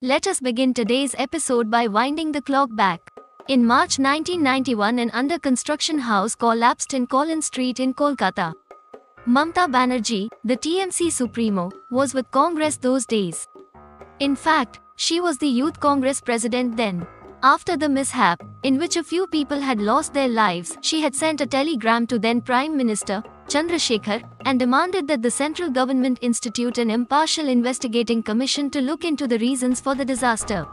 Let us begin today's episode by winding the clock back. In March 1991, an under-construction house collapsed in Collins Street in Kolkata. Mamata Banerjee, the TMC Supremo, was with Congress those days. In fact, she was the Youth Congress president then. After the mishap, in which a few people had lost their lives, she had sent a telegram to then Prime Minister Chandrasekhar and demanded that the central government institute an impartial investigating commission to look into the reasons for the disaster.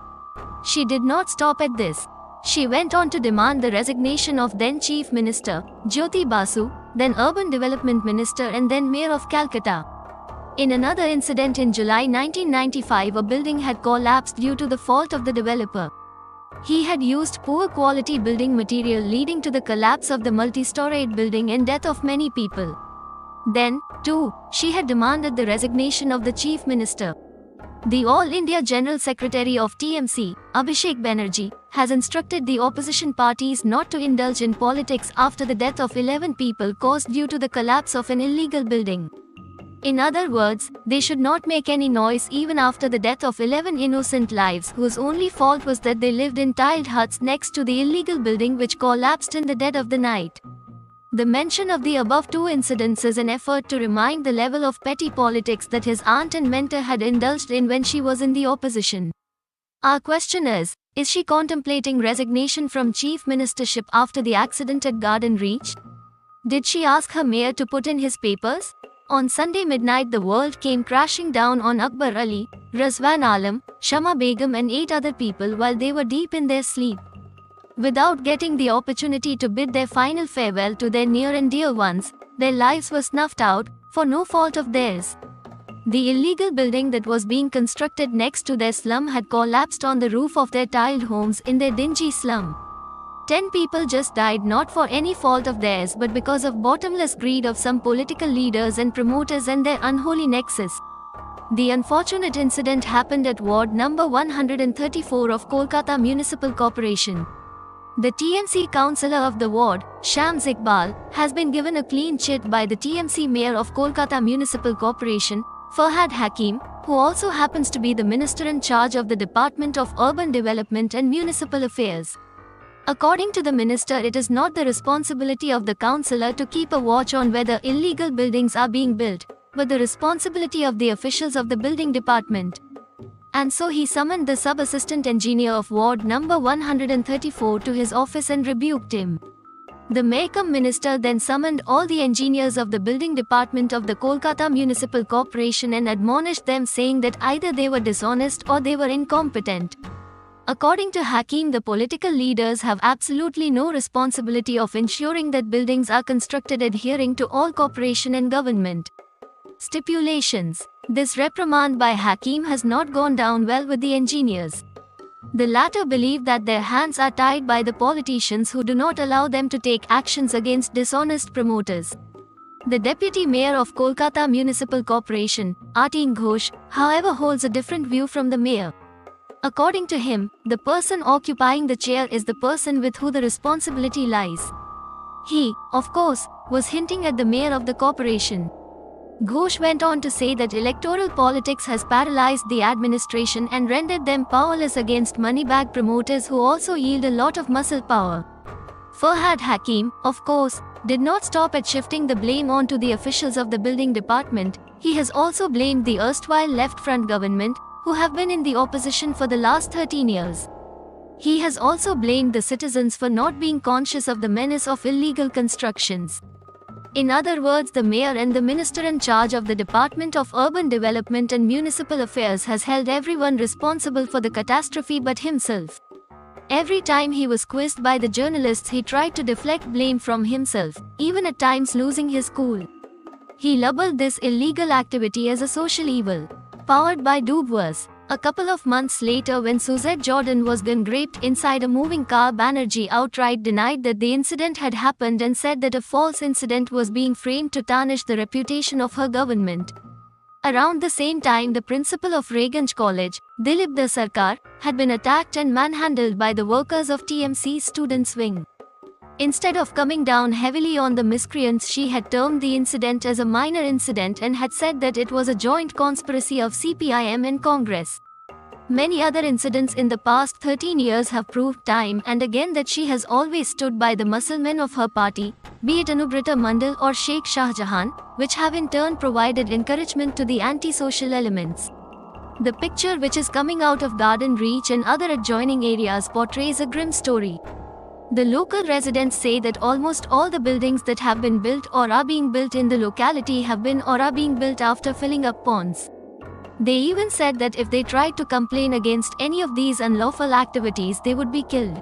She did not stop at this. She went on to demand the resignation of then Chief Minister Jyoti Basu, then Urban Development Minister and then Mayor of Calcutta. In another incident in July 1995, a building had collapsed due to the fault of the developer. He had used poor quality building material, leading to the collapse of the multi-storied building and death of many people. Then, too, she had demanded the resignation of the Chief Minister. The All India General Secretary of TMC, Abhishek Banerjee, has instructed the opposition parties not to indulge in politics after the death of 11 people caused due to the collapse of an illegal building. In other words, they should not make any noise even after the death of 11 innocent lives whose only fault was that they lived in tiled huts next to the illegal building which collapsed in the dead of the night. The mention of the above two incidents is an effort to remind the level of petty politics that his aunt and mentor had indulged in when she was in the opposition. Our question is she contemplating resignation from chief ministership after the accident at Garden Reach? Did she ask her mayor to put in his papers? On Sunday midnight, the world came crashing down on Akbar Ali, Razwan Alam, Shama Begum and 8 other people while they were deep in their sleep. Without getting the opportunity to bid their final farewell to their near and dear ones, their lives were snuffed out, for no fault of theirs. The illegal building that was being constructed next to their slum had collapsed on the roof of their tiled homes in their dingy slum. 10 people just died not for any fault of theirs but because of bottomless greed of some political leaders and promoters and their unholy nexus. The unfortunate incident happened at Ward number 134 of Kolkata Municipal Corporation. The TMC councillor of the ward, Shams Iqbal, has been given a clean chit by the TMC mayor of Kolkata Municipal Corporation, Farhad Hakim, who also happens to be the minister in charge of the Department of Urban Development and Municipal Affairs. According to the minister, it is not the responsibility of the councillor to keep a watch on whether illegal buildings are being built, but the responsibility of the officials of the building department. And so he summoned the sub-assistant engineer of ward number 134 to his office and rebuked him. The mayor minister then summoned all the engineers of the building department of the Kolkata Municipal Corporation and admonished them, saying that either they were dishonest or they were incompetent. According to Hakim, the political leaders have absolutely no responsibility of ensuring that buildings are constructed adhering to all corporation and government stipulations. This reprimand by Hakim has not gone down well with the engineers. The latter believe that their hands are tied by the politicians who do not allow them to take actions against dishonest promoters. The deputy mayor of Kolkata Municipal Corporation, Atin Ghosh, however, holds a different view from the mayor. According to him, the person occupying the chair is the person with whom the responsibility lies. He, of course, was hinting at the mayor of the corporation. Ghosh went on to say that electoral politics has paralyzed the administration and rendered them powerless against moneybag promoters who also yield a lot of muscle power. Farhad Hakim, of course, did not stop at shifting the blame onto the officials of the building department. He has also blamed the erstwhile left-front government, who have been in the opposition for the last 13 years. He has also blamed the citizens for not being conscious of the menace of illegal constructions. In other words, the mayor and the minister in charge of the Department of Urban Development and Municipal Affairs has held everyone responsible for the catastrophe but himself. Every time he was quizzed by the journalists, he tried to deflect blame from himself, even at times losing his cool. He labeled this illegal activity as a social evil, powered by Dubwas. A couple of months later, when Suzette Jordan was then raped inside a moving car, Banerjee outright denied that the incident had happened and said that a false incident was being framed to tarnish the reputation of her government. Around the same time, the principal of Rayganj College, 𝒃𝒃𝒃 Sarkar, had been attacked and manhandled by the workers of TMC's students' wing. Instead of coming down heavily on the miscreants, she had termed the incident as a minor incident and had said that it was a joint conspiracy of CPIM and Congress. Many other incidents in the past 13 years have proved time and again that she has always stood by the musclemen of her party, be it Anubrata Mandal or Sheikh Shahjahan, which have in turn provided encouragement to the anti-social elements. The picture which is coming out of Garden Reach and other adjoining areas portrays a grim story. The local residents say that almost all the buildings that have been built or are being built in the locality have been or are being built after filling up ponds. They even said that if they tried to complain against any of these unlawful activities, they would be killed.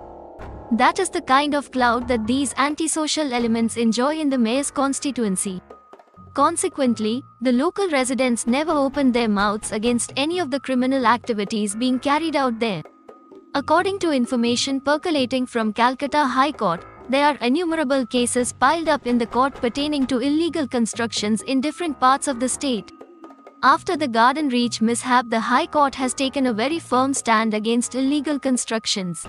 That is the kind of clout that these antisocial elements enjoy in the mayor's constituency. Consequently, the local residents never opened their mouths against any of the criminal activities being carried out there. According to information percolating from Calcutta High Court, there are innumerable cases piled up in the court pertaining to illegal constructions in different parts of the state. After the Garden Reach mishap, the High Court has taken a very firm stand against illegal constructions.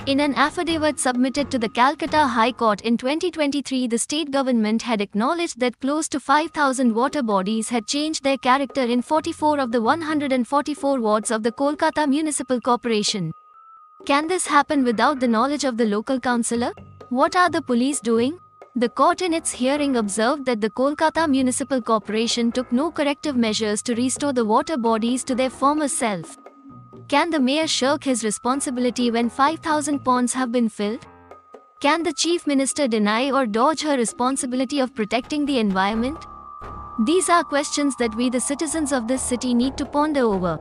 In an affidavit submitted to the Calcutta High Court in 2023, the state government had acknowledged that close to 5,000 water bodies had changed their character in 44 of the 144 wards of the Kolkata Municipal Corporation. Can this happen without the knowledge of the local councillor? What are the police doing? The court in its hearing observed that the Kolkata Municipal Corporation took no corrective measures to restore the water bodies to their former self. Can the mayor shirk his responsibility when 5,000 ponds have been filled? Can the chief minister deny or dodge her responsibility of protecting the environment? These are questions that we, the citizens of this city, need to ponder over.